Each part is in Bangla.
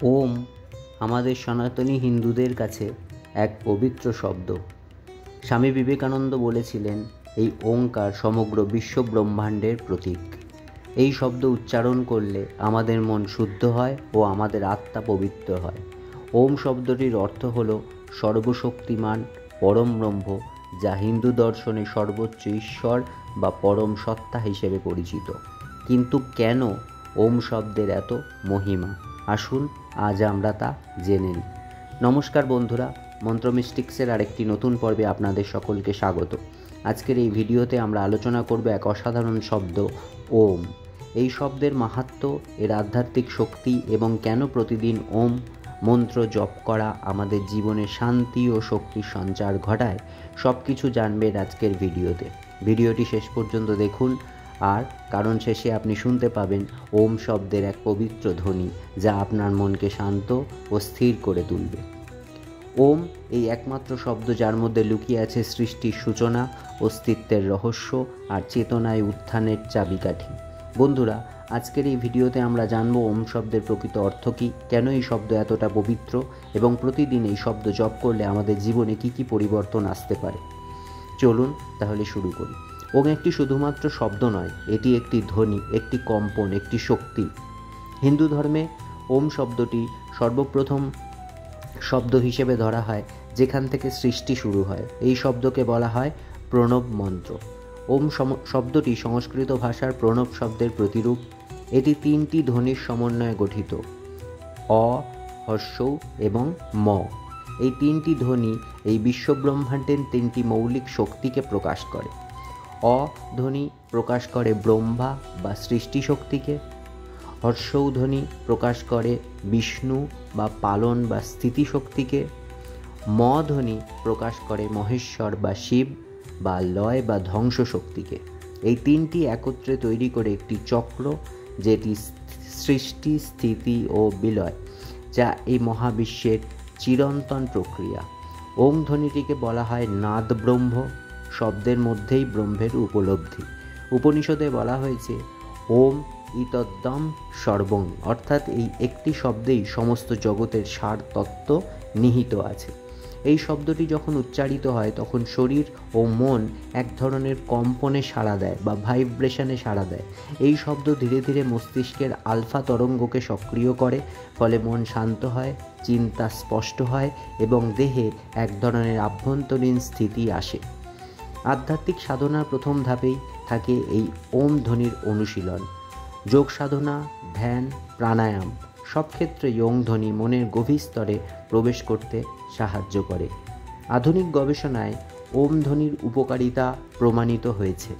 ওম আমাদের সনাতনী হিন্দুদের কাছে এক পবিত্র শব্দ। স্বামী বিবেকানন্দ বলেছিলেন, এই ওঙ্কার সমগ্র বিশ্ব ব্রহ্মাণ্ডের প্রতীক। এই শব্দ উচ্চারণ করলে আমাদের মন শুদ্ধ হয় ও আমাদের আত্মা পবিত্র হয়। ওম শব্দটির অর্থ হল সর্বশক্তিমান পরম ব্রহ্ম, যা হিন্দু দর্শনে সর্বোচ্চ ঈশ্বর বা পরম সত্তা হিসেবে পরিচিত। কিন্তু কেন ওম শব্দের এত মহিমা? আসুন আজ আমরা তা জেনে নিই। নমস্কার বন্ধুরা, মন্ত্র মিস্টিক্সের আরেকটি নতুন পর্বে আপনাদের সকলকে স্বাগত। আজকের এই ভিডিওতে আমরা আলোচনা করব এক অসাধারণ শব্দ, ওম। এই শব্দের মাহাত্ম্য, এর আধ্যাত্মিক শক্তি এবং কেন প্রতিদিন ওম মন্ত্র জপ করা আমাদের জীবনে শান্তি ও শক্তির সঞ্চার ঘটায়, সব কিছু জানবেন আজকের ভিডিওতে। ভিডিওটি শেষ পর্যন্ত দেখুন, আর কারণ শেষে আপনি শুনতে পাবেন ওম শব্দের এক পবিত্র ধ্বনি, যা আপনার মনকে শান্ত ও স্থির করে তুলবে। ওম এই একমাত্র শব্দ যার মধ্যে লুকিয়ে আছে সৃষ্টির সূচনা, অস্তিত্বের রহস্য আর চেতনায় উত্থানের চাবিকাঠি। বন্ধুরা, আজকের এই ভিডিওতে আমরা জানব ওম শব্দের প্রকৃত অর্থ কী, কেন এই শব্দ এতটা পবিত্র এবং প্রতিদিন এই শব্দ জপ করলে আমাদের জীবনে কী কী পরিবর্তন আসতে পারে। চলুন তাহলে শুরু করি। ওম একটি শুধুমাত্র শব্দ নয়, এটি একটি ধ্বনি, একটি কম্পন, একটি শক্তি। হিন্দু ধর্মে ওম শব্দটি সর্বপ্রথম শব্দ হিসেবে ধরা হয় যেখান থেকে সৃষ্টি শুরু হয়। এই শব্দকে বলা হয় প্রণব মন্ত্র। ওম শব্দটি সংস্কৃত ভাষার প্রণব শব্দের প্রতিরূপ। এটি তিনটি ধ্বনির সমন্বয়ে গঠিত, অ, হর্ষৌ এবং ম। এই তিনটি ধ্বনি এই বিশ্বব্রহ্মাণ্ডের তিনটি মৌলিক শক্তিকে প্রকাশ করে। অ ধ্বনি প্রকাশ করে ব্রহ্মা বা সৃষ্টি শক্তিকে, হর্ষৌ ধ্বনি প্রকাশ করে বিষ্ণু বা পালন বা স্থিতি শক্তিকে, ম ধ্বনি প্রকাশ করে মহেশ্বর বা শিব বা লয় বা ধ্বংস শক্তিকে। এই তিনটি একত্রে তৈরি করে একটি চক্র, যেটি সৃষ্টি, স্থিতি ও বিলয়, যা এই মহাবিশ্বের চিরন্তন প্রক্রিয়া। ওম ধ্বনিটিকে বলা হয় নাদ ব্রহ্ম, শব্দের মধ্যেই ব্রহ্মের উপলব্ধি। উপনিষদে বলা হয়েছে ওম ইতদ্দম সর্বং, অর্থাৎ এই একটি শব্দেই সমস্ত জগতের সার তত্ত্ব নিহিত আছে। এই শব্দটি যখন উচ্চারিত হয় তখন শরীর ও মন এক ধরনের কম্পনে সাড়া দেয় বা ভাইব্রেশনে সাড়া দেয়। এই শব্দ ধীরে ধীরে মস্তিষ্কের আলফা তরঙ্গকে সক্রিয় করে, ফলে মন শান্ত হয়, চিন্তা স্পষ্ট হয় এবং দেহে এক ধরনের আভ্যন্তরীণ স্থিতি আসে। আধ্যাত্মিক সাধনার প্রথম ধাপেই থাকে এই ওম ধ্বনির অনুশীলন। যোগ সাধনা, ধ্যান, প্রাণায়াম সব ক্ষেত্রে ওম ধ্বনি মনের গভীর স্তরে প্রবেশ করতে সাহায্য করে। আধুনিক গবেষণায় ওম ধ্বনির উপকারিতা প্রমাণিত হয়েছে।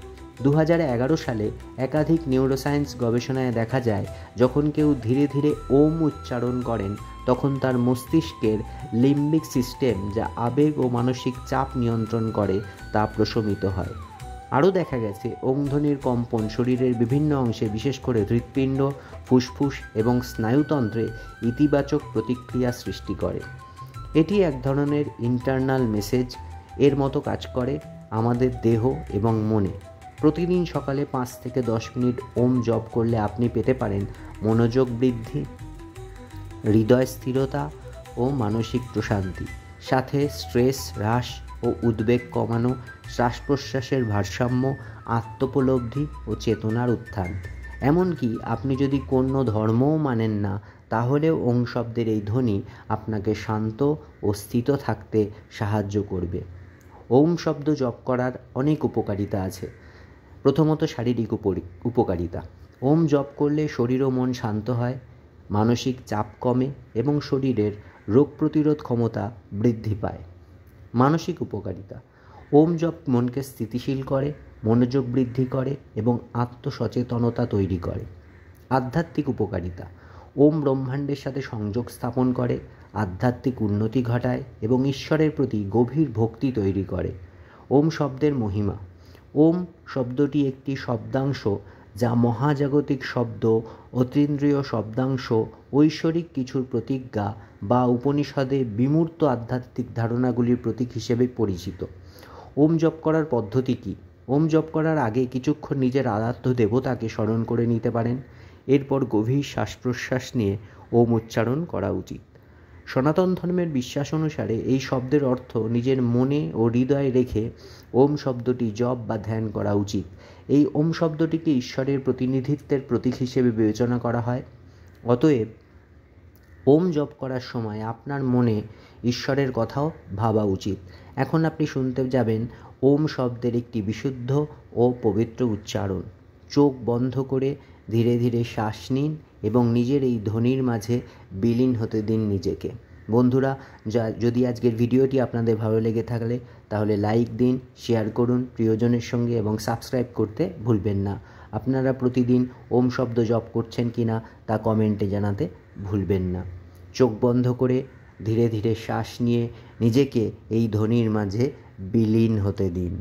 2011 সালে একাধিক নিউরোসায়েন্স গবেষণায় দেখা যায়, যখন কেউ ধীরে ধীরে ওম উচ্চারণ করেন তখন তার মস্তিষ্কের লিম্বিক সিস্টেম, যা আবেগ ও মানসিক চাপ নিয়ন্ত্রণ করে, তা প্রশমিত হয়। আরও দেখা গেছে ওম ধ্বনির কম্পন শরীরের বিভিন্ন অংশে, বিশেষ করে হৃৎপিণ্ড, ফুসফুস এবং স্নায়ুতন্ত্রে ইতিবাচক প্রতিক্রিয়া সৃষ্টি করে। এটি এক ধরনের ইন্টারনাল মেসেজ এর মতো কাজ করে আমাদের দেহ এবং মনে। প্রতিদিন সকালে 5 থেকে 10 মিনিট ওম জপ করলে আপনি পেতে পারেন মনোযোগ বৃদ্ধি, হৃদয় স্থিরতা ও মানসিক প্রশান্তি, সাথে স্ট্রেস হ্রাস ও উদ্বেগ কমানো, শ্বাস প্রশ্বাসের ভারসাম্য, আত্মোপলব্ধি ও চেতনার উত্থান। এমনকি আপনি যদি কোনো ধর্মও মানেন না, তাহলেও ওম শব্দের এই ধ্বনি আপনাকে শান্ত ও স্থিত থাকতে সাহায্য করবে। ওম শব্দ জপ করার অনেক উপকারিতা আছে। প্রথমত, শারীরিক উপকারিতা। ওম জপ করলে শরীর ও মন শান্ত হয়, মানসিক চাপ কমে এবং শরীরের রোগ প্রতিরোধ ক্ষমতা বৃদ্ধি পায়। মানসিক উপকারিতা। ওম জপ মনকে স্থিতিশীল করে, মনোযোগ বৃদ্ধি করে এবং আত্মসচেতনতা তৈরি করে। আধ্যাত্মিক উপকারিতা। ওম ব্রহ্মাণ্ডের সাথে সংযোগ স্থাপন করে, আধ্যাত্মিক উন্নতি ঘটায় এবং ঈশ্বরের প্রতি গভীর ভক্তি তৈরি করে। ওম শব্দের মহিমা। ওম শব্দটি একটি শব্দাংশ যা মহাজাগতিক শব্দ, অতীন্দ্রিয় শব্দাংশ, ঐশ্বরিক কিছুর প্রতিজ্ঞা বা উপনিষদে বিমূর্ত আধ্যাত্মিক ধারণাগুলির প্রতীক হিসেবে পরিচিত। ওম জপ করার পদ্ধতি কী? ওম জপ করার আগে কিছুক্ষণ নিজের আরাধ্য দেবতাকে স্মরণ করে নিতে পারেন। এরপর গভীর শ্বাস প্রশ্বাস নিয়ে ওম উচ্চারণ করা উচিত। সনাতন ধর্মের বিশ্বাস অনুসারে এই শব্দের অর্থ নিজের মনে ও হৃদয়ে রেখে ওম শব্দটি জপ বা ধ্যান করা উচিত। এই ওম শব্দটিকে ঈশ্বরের প্রতিনিধিত্বের প্রতীক হিসেবে বিবেচনা করা হয়। অতএব ওম জপ করার সময় আপনার মনে ঈশ্বরের কথাও ভাবা উচিত। এখন আপনি শুনতে যাবেন ওম শব্দের একটি বিশুদ্ধ ও পবিত্র উচ্চারণ। চোখ বন্ধ করে ধীরে ধীরে শ্বাস নিন এবং নিজের এই ধ্বনির মাঝে বিলীন হতে দিন নিজেকে। বন্ধুরা, যদি আজকের ভিডিওটি আপনাদের ভালো লেগে থাকলে তাহলে লাইক দিন, শেয়ার করুন প্রিয়জনের সঙ্গে এবং সাবস্ক্রাইব করতে ভুলবেন না। আপনারা প্রতিদিন ওম শব্দ জপ করছেন কিনা তা কমেন্টে জানাতে ভুলবেন না। চোখ বন্ধ করে ধীরে ধীরে শ্বাস নিয়ে নিজেকে এই ধ্বনির মাঝে বিলীন হতে দিন।